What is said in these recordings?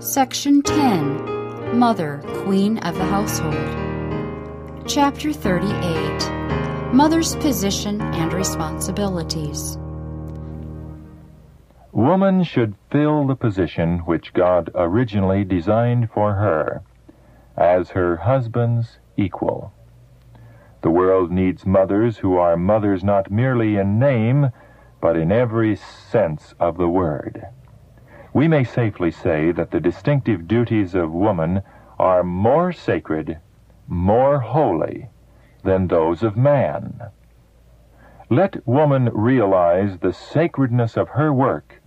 Section 10, Mother, Queen of the Household. Chapter 38, Mother's Position and Responsibilities. Woman should fill the position which God originally designed for her, as her husband's equal. The world needs mothers who are mothers not merely in name, but in every sense of the word. We may safely say that the distinctive duties of woman are more sacred, more holy than those of man. Let woman realize the sacredness of her work,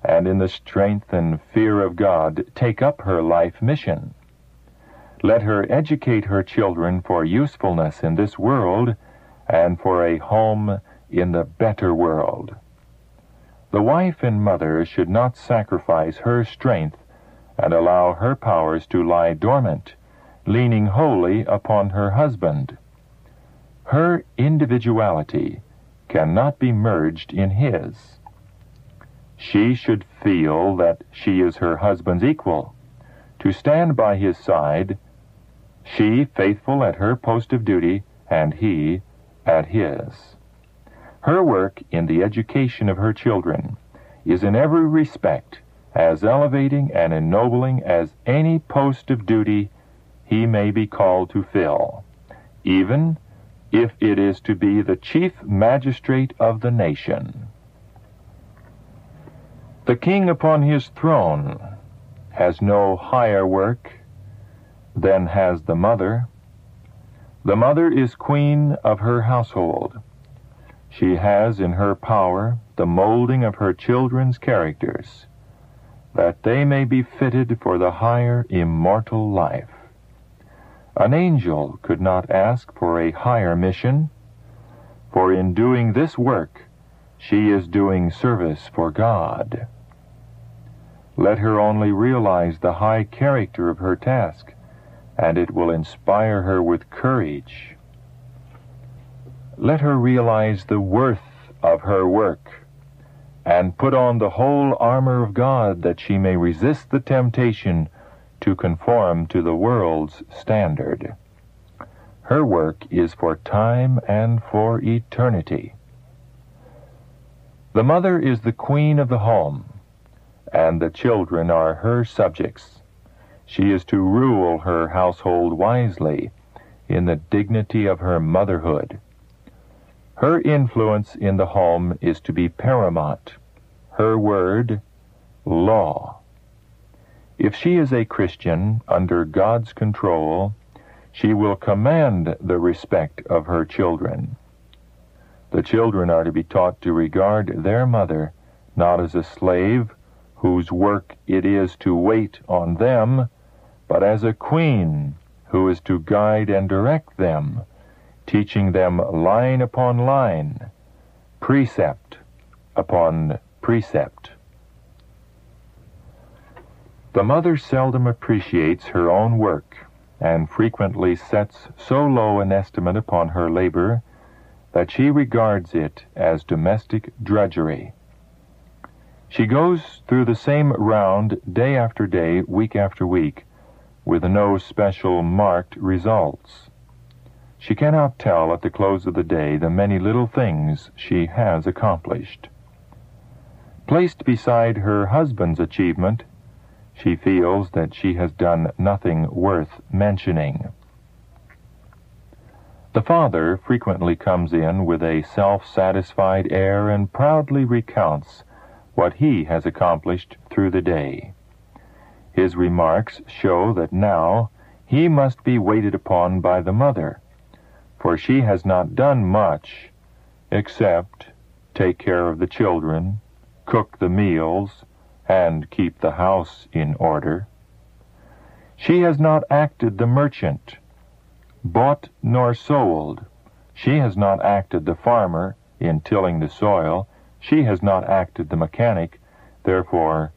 and in the strength and fear of God take up her life mission. Let her educate her children for usefulness in this world and for a home in the better world. The wife and mother should not sacrifice her strength and allow her powers to lie dormant, leaning wholly upon her husband. Her individuality cannot be merged in his. She should feel that she is her husband's equal, to stand by his side, she faithful at her post of duty, and he at his. Her work in the education of her children is in every respect as elevating and ennobling as any post of duty he may be called to fill, even if it is to be the chief magistrate of the nation. The king upon his throne has no higher work than has the mother. The mother is queen of her household. She has in her power the molding of her children's characters, that they may be fitted for the higher immortal life. An angel could not ask for a higher mission, for in doing this work she is doing service for God. Let her only realize the high character of her task, and it will inspire her with courage. Let her realize the worth of her work, and put on the whole armor of God that she may resist the temptation to conform to the world's standard. Her work is for time and for eternity. The mother is the queen of the home, and the children are her subjects. She is to rule her household wisely in the dignity of her motherhood. Her influence in the home is to be paramount, her word, law. If she is a Christian under God's control, she will command the respect of her children. The children are to be taught to regard their mother not as a slave whose work it is to wait on them, but as a queen who is to guide and direct them, teaching them line upon line, precept upon precept. The mother seldom appreciates her own work, and frequently sets so low an estimate upon her labor that she regards it as domestic drudgery. She goes through the same round day after day, week after week, with no special marked results. She cannot tell at the close of the day the many little things she has accomplished. Placed beside her husband's achievement, she feels that she has done nothing worth mentioning. The father frequently comes in with a self-satisfied air and proudly recounts what he has accomplished through the day. His remarks show that now he must be waited upon by the mother, for she has not done much except take care of the children, cook the meals, and keep the house in order. She has not acted the merchant, bought nor sold. She has not acted the farmer in tilling the soil. She has not acted the mechanic. Therefore,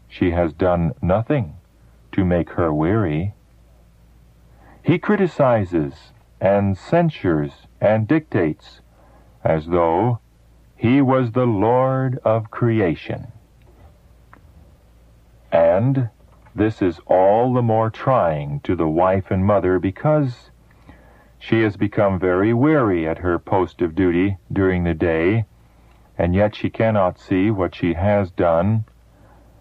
she has done nothing to make her weary. He criticizes and censures and dictates as though he was the Lord of creation. And This is all the more trying to the wife and mother because she has become very weary at her post of duty during the day, and yet she cannot see what she has done,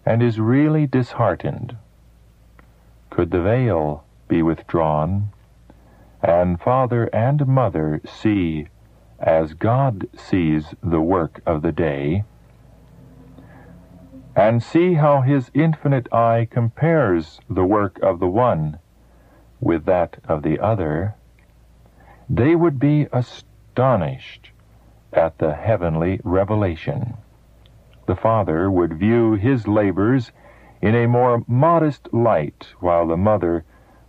and is really disheartened. Could the veil be withdrawn, and father and mother see as God sees the work of the day, and see how his infinite eye compares the work of the one with that of the other, they would be astonished at the heavenly revelation. The father would view his labors in a more modest light, while the mother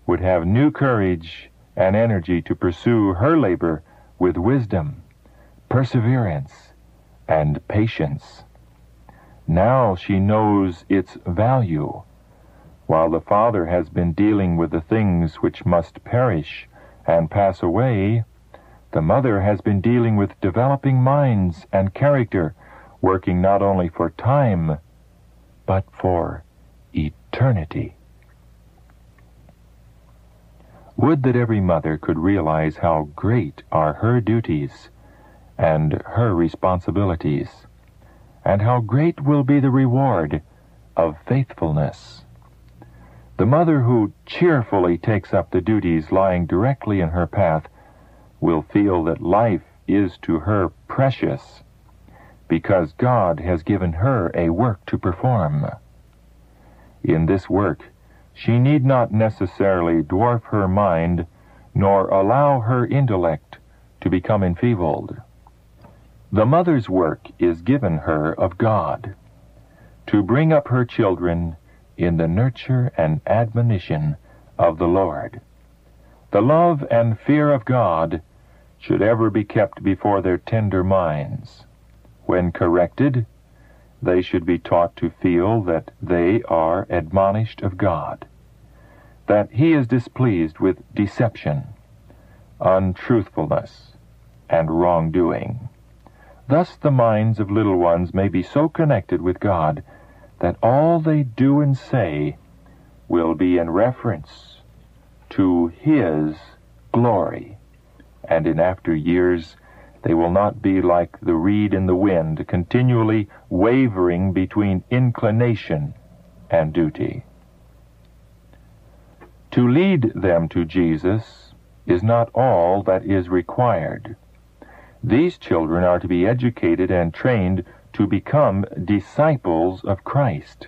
would have new courage and energy to pursue her labor with wisdom, perseverance, and patience. Now she knows its value, while the father has been dealing with the things which must perish and pass away. The mother has been dealing with developing minds and character, working not only for time, but for eternity. Would that every mother could realize how great are her duties and her responsibilities, and how great will be the reward of faithfulness. The mother who cheerfully takes up the duties lying directly in her path will feel that life is to her precious, because God has given her a work to perform. In this work, she need not necessarily dwarf her mind, nor allow her intellect to become enfeebled. The mother's work is given her of God, to bring up her children in the nurture and admonition of the Lord. The love and fear of God should ever be kept before their tender minds. When corrected, they should be taught to feel that they are admonished of God, that he is displeased with deception, untruthfulness, and wrongdoing. Thus the minds of little ones may be so connected with God that all they do and say will be in reference to his glory, and in after years they will not be like the reed in the wind, continually wavering between inclination and duty. To lead them to Jesus is not all that is required. These children are to be educated and trained to become disciples of Christ,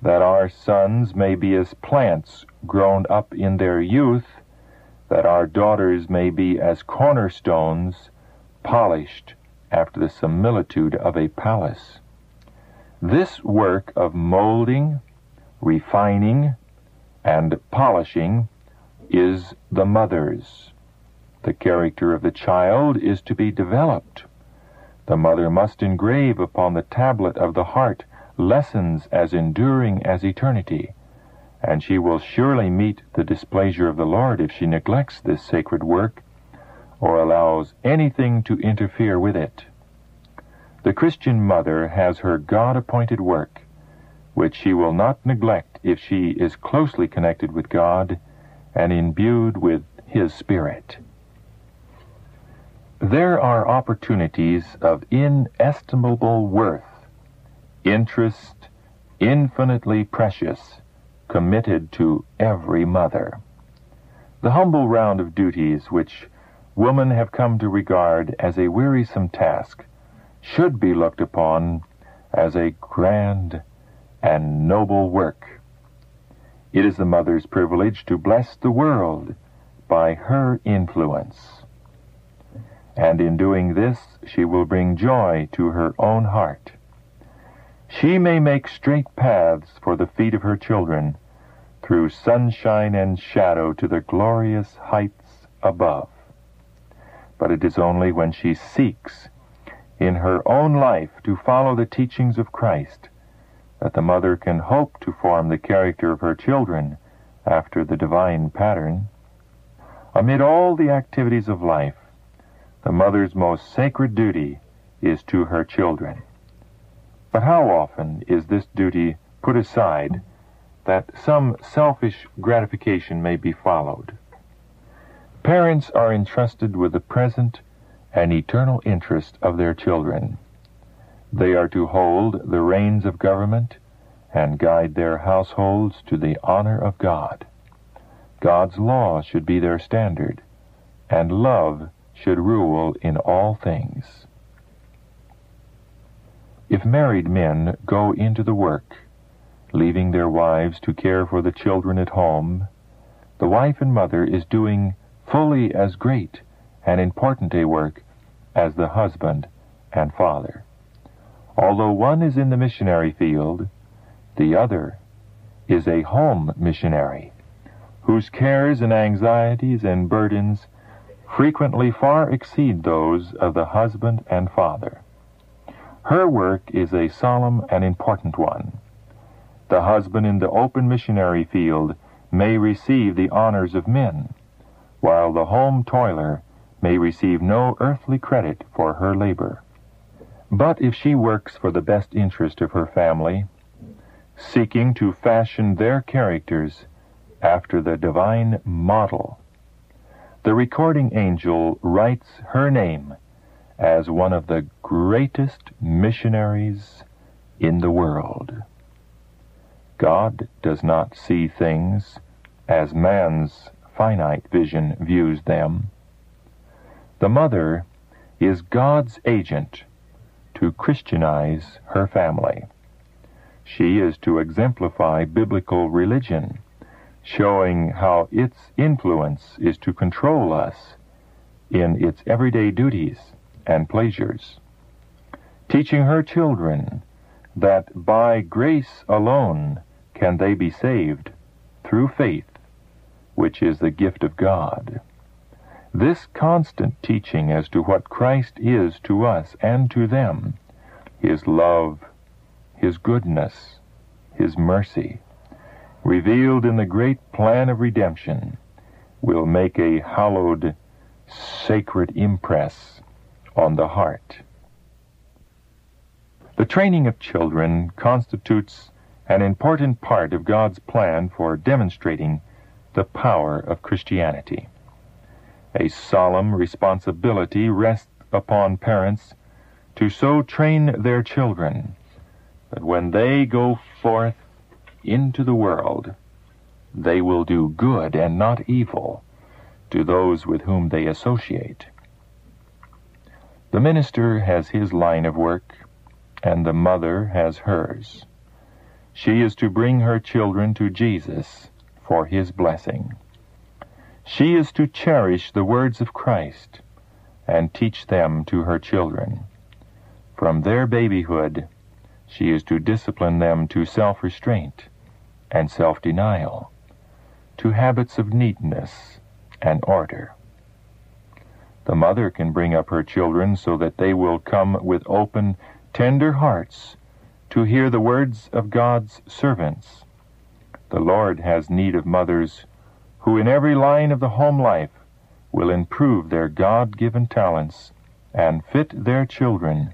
that our sons may be as plants grown up in their youth, that our daughters may be as cornerstones polished after the similitude of a palace. This work of molding, refining, and polishing is the mother's. The character of the child is to be developed. The mother must engrave upon the tablet of the heart lessons as enduring as eternity, and she will surely meet the displeasure of the Lord if she neglects this sacred work or allows anything to interfere with it. The Christian mother has her God-appointed work, which she will not neglect if she is closely connected with God and imbued with his Spirit. There are opportunities of inestimable worth, interest infinitely precious, committed to every mother. The humble round of duties which women have come to regard as a wearisome task should be looked upon as a grand and noble work. It is the mother's privilege to bless the world by her influence, and in doing this she will bring joy to her own heart. She may make straight paths for the feet of her children through sunshine and shadow to the glorious heights above. But it is only when she seeks in her own life to follow the teachings of Christ that the mother can hope to form the character of her children after the divine pattern. Amid all the activities of life, the mother's most sacred duty is to her children. But how often is this duty put aside that some selfish gratification may be followed. Parents are entrusted with the present and eternal interest of their children. They are to hold the reins of government and guide their households to the honor of God. God's law should be their standard, and love should rule in all things. If married men go into the work, leaving their wives to care for the children at home, the wife and mother is doing fully as great and important a work as the husband and father. Although one is in the missionary field, the other is a home missionary, whose cares and anxieties and burdens frequently far exceed those of the husband and father. Her work is a solemn and important one. The husband in the open missionary field may receive the honors of men, while the home toiler may receive no earthly credit for her labor. But if she works for the best interest of her family, seeking to fashion their characters after the divine model, the recording angel writes her name as one of the greatest missionaries in the world. God does not see things as man's finite vision views them. The mother is God's agent to Christianize her family. She is to exemplify biblical religion, showing how its influence is to control us in its everyday duties and pleasures, teaching her children that by grace alone can they be saved through faith, which is the gift of God. This constant teaching as to what Christ is to us and to them, His love, His goodness, His mercy, revealed in the great plan of redemption, will make a hallowed, sacred impress on the heart. The training of children constitutes an important part of God's plan for demonstrating the power of Christianity. A solemn responsibility rests upon parents to so train their children that when they go forth into the world, they will do good and not evil to those with whom they associate. The minister has his line of work, and the mother has hers. She is to bring her children to Jesus for His blessing. She is to cherish the words of Christ and teach them to her children. From their babyhood, she is to discipline them to self-restraint and self-denial, to habits of neatness and order. The mother can bring up her children so that they will come with open, tender hearts to hear the words of God's servants. The Lord has need of mothers who in every line of the home life will improve their God-given talents and fit their children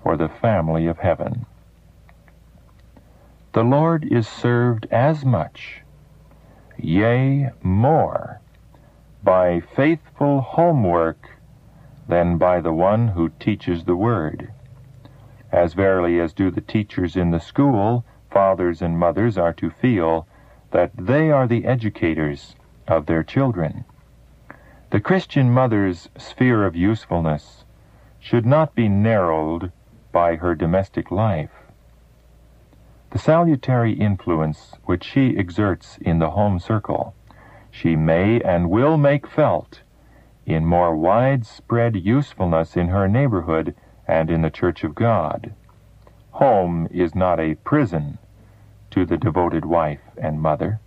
for the family of heaven. The Lord is served as much, yea, more, by faithful homework than by the one who teaches the Word. As verily as do the teachers in the school, fathers and mothers are to feel that they are the educators of their children. The Christian mother's sphere of usefulness should not be narrowed by her domestic life. The salutary influence which she exerts in the home circle, she may and will make felt in more widespread usefulness in her neighborhood and in the Church of God. Home is not a prison to the devoted wife and mother.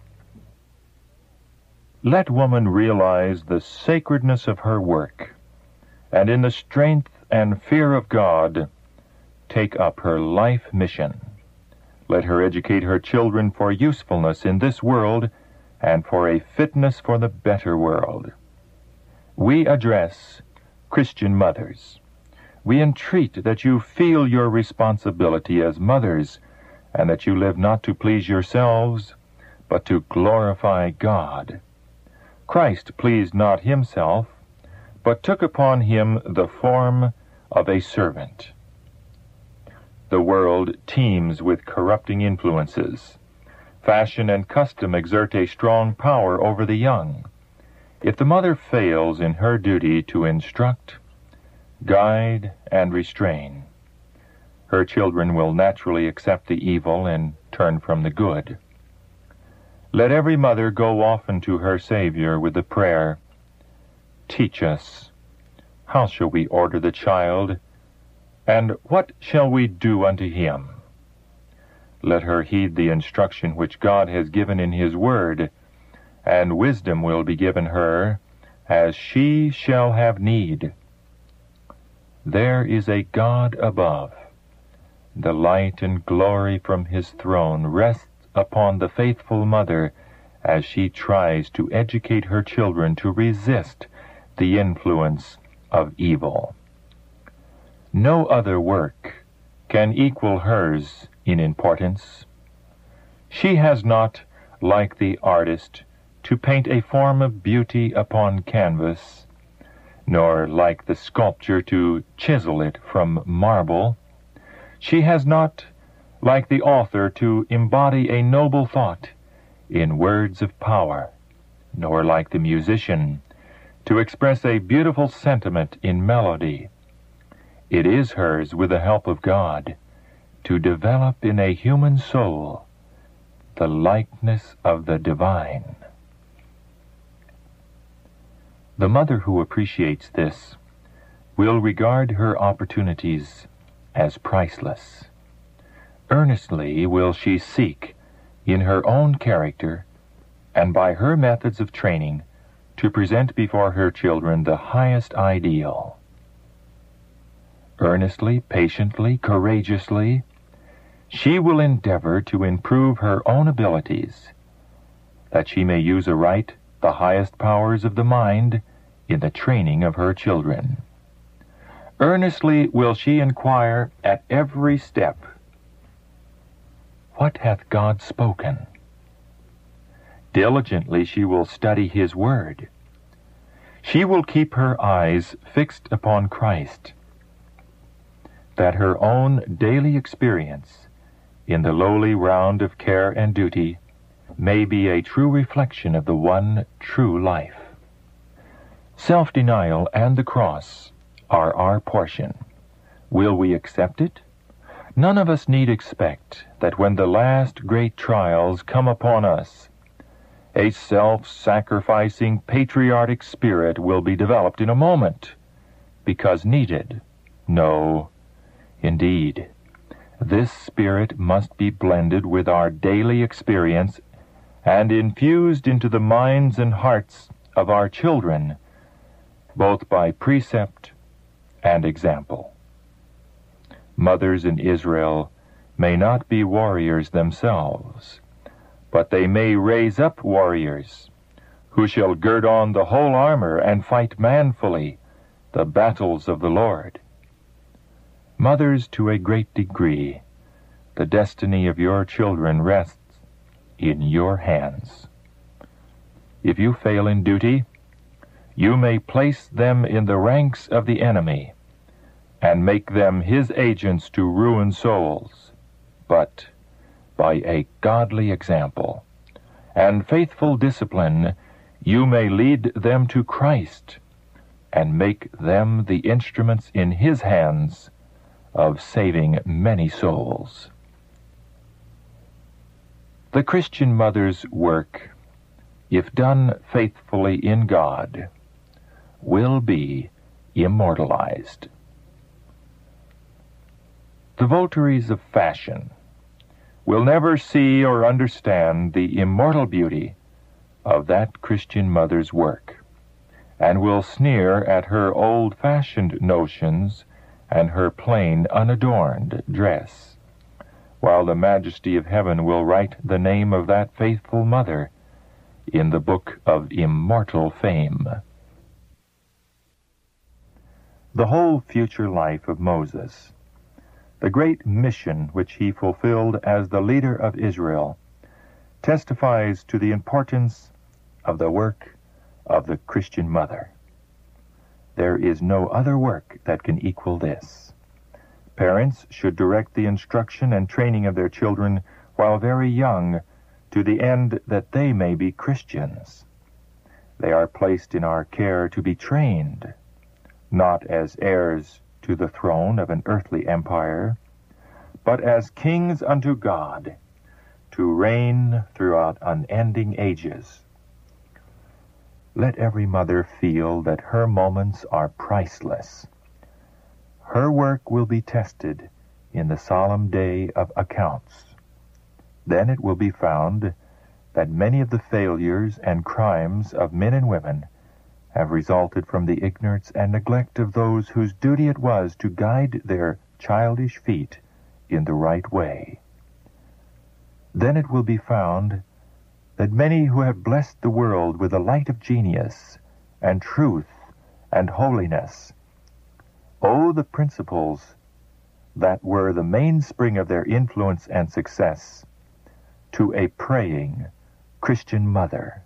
Let woman realize the sacredness of her work, and in the strength and fear of God, take up her life mission. Let her educate her children for usefulness in this world and for a fitness for the better world. We address Christian mothers. We entreat that you feel your responsibility as mothers, and that you live not to please yourselves, but to glorify God. Christ pleased not himself, but took upon him the form of a servant. The world teems with corrupting influences. Fashion and custom exert a strong power over the young. If the mother fails in her duty to instruct, guide, and restrain, her children will naturally accept the evil and turn from the good. Let every mother go often to her Savior with the prayer, "Teach us, how shall we order the child, and what shall we do unto him?" Let her heed the instruction which God has given in his word, and wisdom will be given her, as she shall have need. There is a God above. The light and glory from his throne rests upon the faithful mother as she tries to educate her children to resist the influence of evil. No other work can equal hers in importance. She has not, like the artist, to paint a form of beauty upon canvas, nor like the sculptor to chisel it from marble. She has not, like the author, to embody a noble thought in words of power, nor like the musician, to express a beautiful sentiment in melody. It is hers, with the help of God, to develop in a human soul the likeness of the divine. The mother who appreciates this will regard her opportunities as priceless. Earnestly will she seek, in her own character and by her methods of training, to present before her children the highest ideal. Earnestly, patiently, courageously, she will endeavor to improve her own abilities, that she may use aright the highest powers of the mind in the training of her children. Earnestly will she inquire at every step, "What hath God spoken?" Diligently she will study his word. She will keep her eyes fixed upon Christ, that her own daily experience in the lowly round of care and duty may be a true reflection of the one true life. Self-denial and the cross are our portion. Will we accept it? None of us need expect that when the last great trials come upon us, a self-sacrificing, patriotic spirit will be developed in a moment, because needed. No, indeed, this spirit must be blended with our daily experience and infused into the minds and hearts of our children, both by precept and example. Mothers in Israel may not be warriors themselves, but they may raise up warriors who shall gird on the whole armor and fight manfully the battles of the Lord. Mothers, to a great degree, the destiny of your children rests in your hands. If you fail in duty, you may place them in the ranks of the enemy and make them his agents to ruin souls, but by a godly example and faithful discipline you may lead them to Christ and make them the instruments in his hands of saving many souls. The Christian mother's work, if done faithfully in God, will be immortalized. The votaries of fashion will never see or understand the immortal beauty of that Christian mother's work, and will sneer at her old-fashioned notions and her plain, unadorned dress, while the majesty of heaven will write the name of that faithful mother in the book of immortal fame. The whole future life of Moses, the great mission which he fulfilled as the leader of Israel, testifies to the importance of the work of the Christian mother. There is no other work that can equal this. Parents should direct the instruction and training of their children while very young, to the end that they may be Christians. They are placed in our care to be trained, not as heirs to the throne of an earthly empire, but as kings unto God, to reign throughout unending ages. Let every mother feel that her moments are priceless. Her work will be tested in the solemn day of accounts. Then it will be found that many of the failures and crimes of men and women have resulted from the ignorance and neglect of those whose duty it was to guide their childish feet in the right way. Then it will be found that many who have blessed the world with the light of genius and truth and holiness owe the principles that were the mainspring of their influence and success to a praying Christian mother.